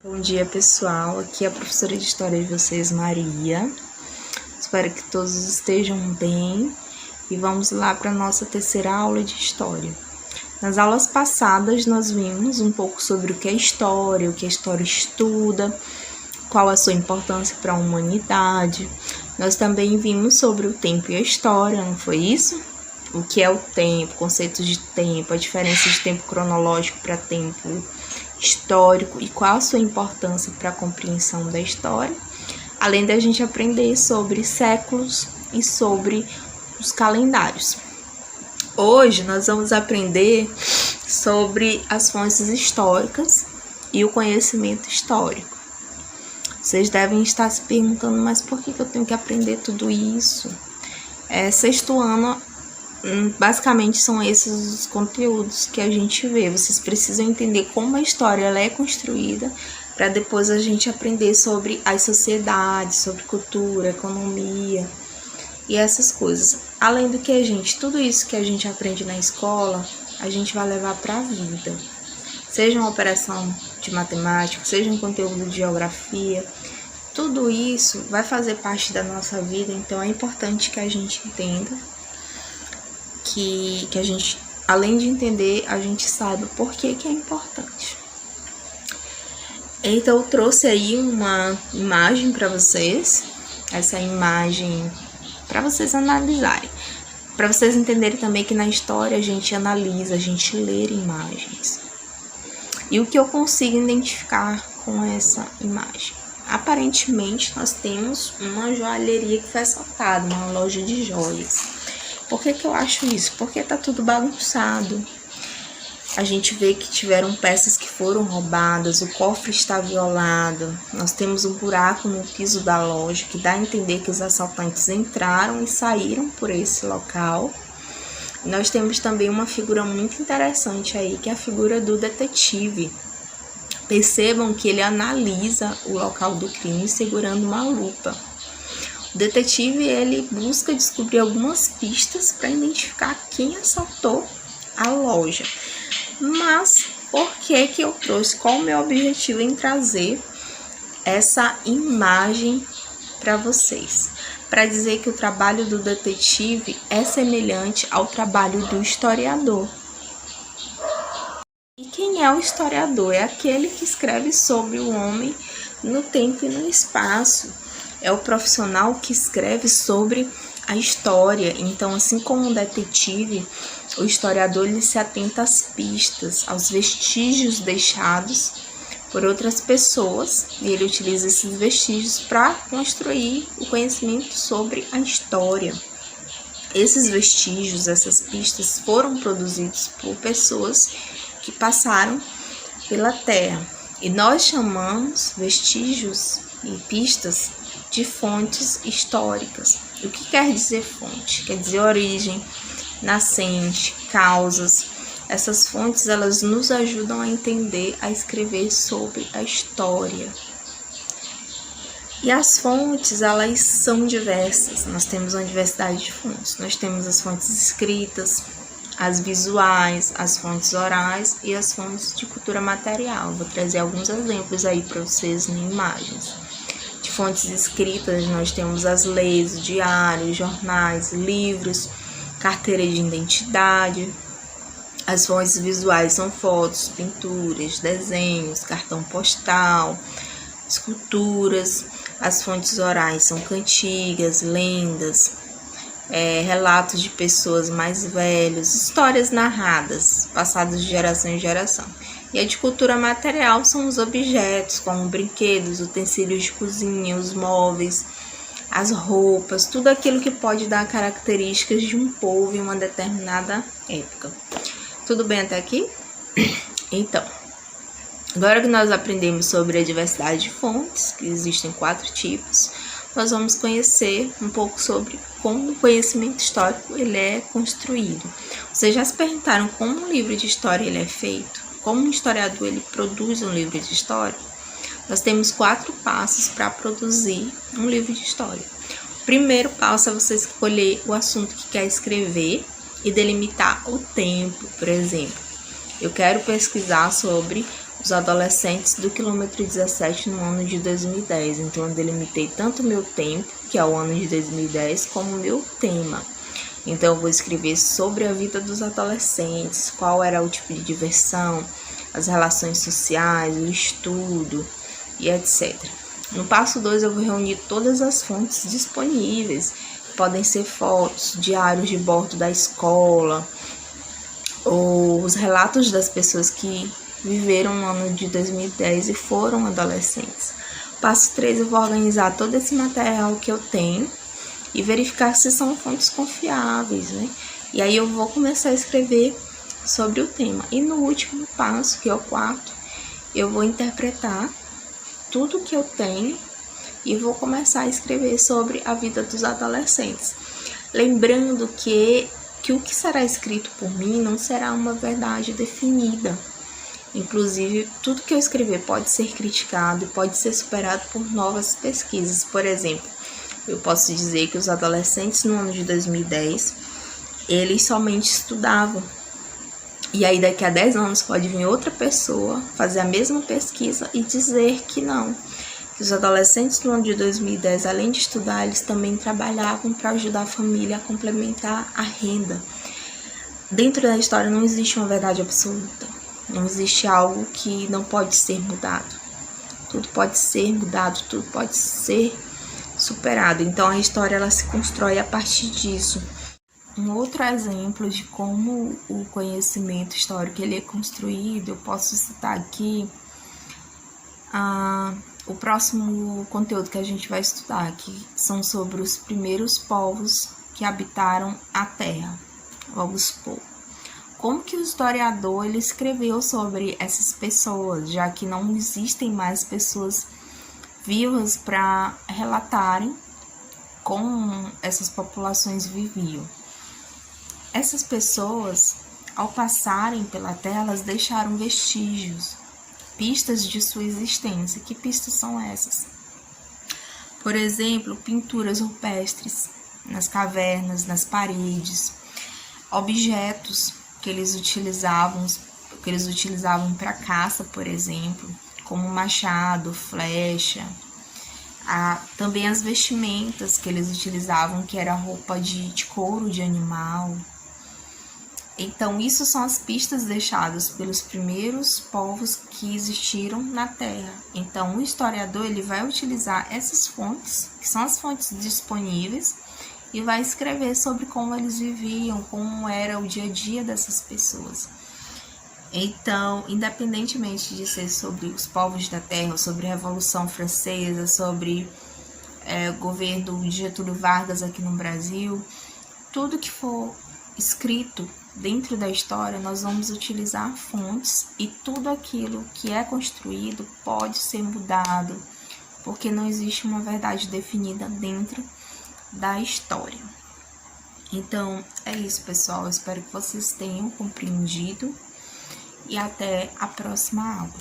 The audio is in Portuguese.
Bom dia, pessoal. Aqui é a professora de História de vocês, Maria. Espero que todos estejam bem e vamos lá para a nossa terceira aula de História. Nas aulas passadas, nós vimos um pouco sobre o que é história, o que a história estuda, qual a sua importância para a humanidade. Nós também vimos sobre o tempo e a história, não foi isso? O que é o tempo, conceitos de tempo, a diferença de tempo cronológico para tempo histórico e qual a sua importância para a compreensão da história, além da gente aprender sobre séculos e sobre os calendários. Hoje nós vamos aprender sobre as fontes históricas e o conhecimento histórico. Vocês devem estar se perguntando, mas por que eu tenho que aprender tudo isso? Sexto ano, basicamente são esses os conteúdos que a gente vê. Vocês precisam entender como a história ela é construída para depois a gente aprender sobre as sociedades, sobre cultura, economia e essas coisas. Além do que tudo isso que a gente aprende na escola, a gente vai levar para a vida. Seja uma operação de matemática, seja um conteúdo de geografia, tudo isso vai fazer parte da nossa vida, então é importante que a gente entenda, que a gente, além de entender, a gente saiba por que é importante. Então, eu trouxe aí uma imagem para vocês, essa imagem para vocês analisarem, para vocês entenderem também que na história a gente analisa, a gente lê imagens. E o que eu consigo identificar com essa imagem? Aparentemente, nós temos uma joalheria que foi assaltada, uma loja de joias. Por que eu acho isso? Porque tá tudo bagunçado. A gente vê que tiveram peças que foram roubadas, o cofre está violado. Nós temos um buraco no piso da loja que dá a entender que os assaltantes entraram e saíram por esse local. Nós temos também uma figura muito interessante aí, que é a figura do detetive. Percebam que ele analisa o local do crime segurando uma lupa. O detetive, ele busca descobrir algumas pistas para identificar quem assaltou a loja. Mas por que eu trouxe? Qual o meu objetivo em trazer essa imagem para vocês? Para dizer que o trabalho do detetive é semelhante ao trabalho do historiador. E quem é o historiador? É aquele que escreve sobre o homem no tempo e no espaço. É o profissional que escreve sobre a história. Então, assim como o detetive, o historiador ele se atenta às pistas, aos vestígios deixados por outras pessoas, e ele utiliza esses vestígios para construir o conhecimento sobre a história. Esses vestígios, essas pistas foram produzidos por pessoas que passaram pela Terra, e nós chamamos vestígios e pistas de fontes históricas. O que quer dizer fonte? Quer dizer origem, nascente, causas. Essas fontes, elas nos ajudam a entender, a escrever sobre a história. E as fontes, elas são diversas. Nós temos uma diversidade de fontes. Nós temos as fontes escritas, as visuais, as fontes orais e as fontes de cultura material. Vou trazer alguns exemplos aí para vocês em imagens. De fontes escritas, nós temos as leis, diários, jornais, livros, carteira de identidade. As fontes visuais são fotos, pinturas, desenhos, cartão postal, esculturas. As fontes orais são cantigas, lendas, relatos de pessoas mais velhas, histórias narradas, passadas de geração em geração. E a de cultura material são os objetos, como brinquedos, utensílios de cozinha, os móveis, as roupas, tudo aquilo que pode dar características de um povo em uma determinada época. Tudo bem até aqui? Então, agora que nós aprendemos sobre a diversidade de fontes, que existem 4 tipos, nós vamos conhecer um pouco sobre como o conhecimento histórico ele é construído. Vocês já se perguntaram como um livro de história ele é feito? Como um historiador ele produz um livro de história? Nós temos 4 passos para produzir um livro de história. O primeiro passo é você escolher o assunto que quer escrever e delimitar o tempo. Por exemplo, eu quero pesquisar sobre os adolescentes do quilômetro 17 no ano de 2010. Então eu delimitei tanto o meu tempo, que é o ano de 2010, como o meu tema. Então eu vou escrever sobre a vida dos adolescentes, qual era o tipo de diversão, as relações sociais, o estudo e etc. No passo 2 eu vou reunir todas as fontes disponíveis. Podem ser fotos, diários de bordo da escola, ou os relatos das pessoas que viveram no ano de 2010 e foram adolescentes. Passo 3 eu vou organizar todo esse material que eu tenho e verificar se são fontes confiáveis, né? E aí eu vou começar a escrever sobre o tema. E no último passo, que é o quarto, eu vou interpretar tudo que eu tenho e vou começar a escrever sobre a vida dos adolescentes. Lembrando que o que será escrito por mim não será uma verdade definida. Inclusive, tudo que eu escrever pode ser criticado e pode ser superado por novas pesquisas. Por exemplo, eu posso dizer que os adolescentes no ano de 2010, eles somente estudavam. E aí daqui a 10 anos pode vir outra pessoa fazer a mesma pesquisa e dizer que não. Que os adolescentes no ano de 2010, além de estudar, eles também trabalhavam para ajudar a família a complementar a renda. Dentro da história não existe uma verdade absoluta. Não existe algo que não pode ser mudado. Tudo pode ser mudado, tudo pode ser superado. Então a história ela se constrói a partir disso. Um outro exemplo de como o conhecimento histórico ele é construído, eu posso citar aqui o próximo conteúdo que a gente vai estudar, que são sobre os primeiros povos que habitaram a Terra, Vamos supor. Como que o historiador ele escreveu sobre essas pessoas, já que não existem mais pessoas vivas para relatarem como essas populações viviam. Essas pessoas, ao passarem pela Terra, elas deixaram vestígios, pistas de sua existência. Que pistas são essas? Por exemplo, pinturas rupestres nas cavernas, nas paredes, objetos que eles utilizavam para caça, por exemplo, como machado, flecha. Também as vestimentas que eles utilizavam, que era roupa de couro de animal. Então, isso são as pistas deixadas pelos primeiros povos que existiram na Terra. Então, o historiador ele vai utilizar essas fontes, que são as fontes disponíveis, e vai escrever sobre como eles viviam, como era o dia a dia dessas pessoas. Então, independentemente de ser sobre os povos da Terra, sobre a Revolução Francesa, sobre o governo de Getúlio Vargas aqui no Brasil, tudo que for escrito dentro da história, nós vamos utilizar fontes e tudo aquilo que é construído pode ser mudado, porque não existe uma verdade definida dentro da história. Então, é isso, pessoal. Eu espero que vocês tenham compreendido e até a próxima aula.